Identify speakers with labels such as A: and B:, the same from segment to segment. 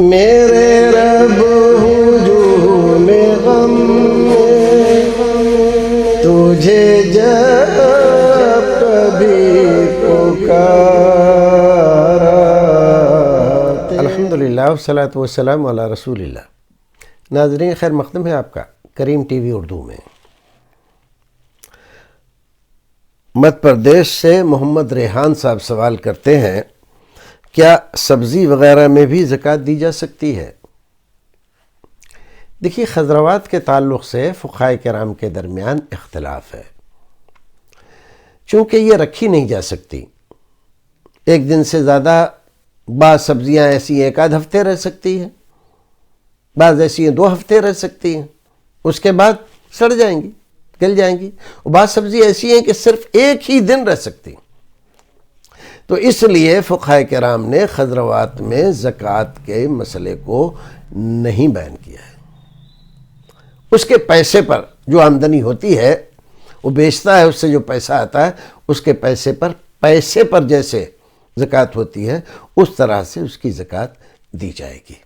A: میرے رب ہجوم غم میں تجھے جب کبھی پکارا۔ الحمدللہ والصلاۃ والسلام علی رسول اللہ۔ ناظرین خیر مقدم ہے آپ کا کریم ٹی وی اردو میں۔ مدھیہ پردیش سے محمد ریحان صاحب سوال کرتے ہیں، کیا سبزی وغیرہ میں بھی زکوٰۃ دی جا سکتی ہے؟ دیکھیے، خضروات کے تعلق سے فقہائے کرام کے درمیان اختلاف ہے، چونکہ یہ رکھی نہیں جا سکتی۔ ایک دن سے زیادہ بعض سبزیاں ایسی ایک آدھ ہفتے رہ سکتی ہیں، بعض ایسی ہیں 2 ہفتے رہ سکتی ہیں، اس کے بعد سڑ جائیں گی، گل جائیں گی، اور بعض سبزی ایسی ہیں کہ صرف ایک ہی دن رہ سکتی ہیں۔ تو اس لیے فقہائے کرام نے خضروات میں زکوٰۃ کے مسئلے کو نہیں بیان کیا ہے۔ اس کے پیسے پر جو آمدنی ہوتی ہے، وہ بیچتا ہے، اس سے جو پیسہ آتا ہے، اس کے پیسے پر جیسے زکوٰۃ ہوتی ہے، اس طرح سے اس کی زکوٰۃ دی جائے گی۔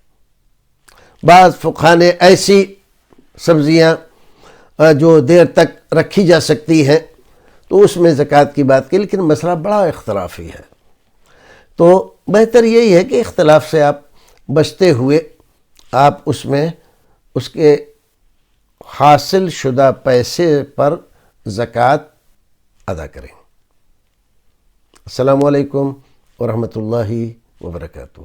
A: بعض فقہا نے ایسی سبزیاں جو دیر تک رکھی جا سکتی ہیں تو اس میں زکوٰۃ کی بات کی، لیکن مسئلہ بڑا اختلافی ہے۔ تو بہتر یہی ہے کہ اختلاف سے آپ بچتے ہوئے آپ اس میں اس کے حاصل شدہ پیسے پر زکوٰۃ ادا کریں۔ السلام علیکم ورحمۃ اللہ وبرکاتہ۔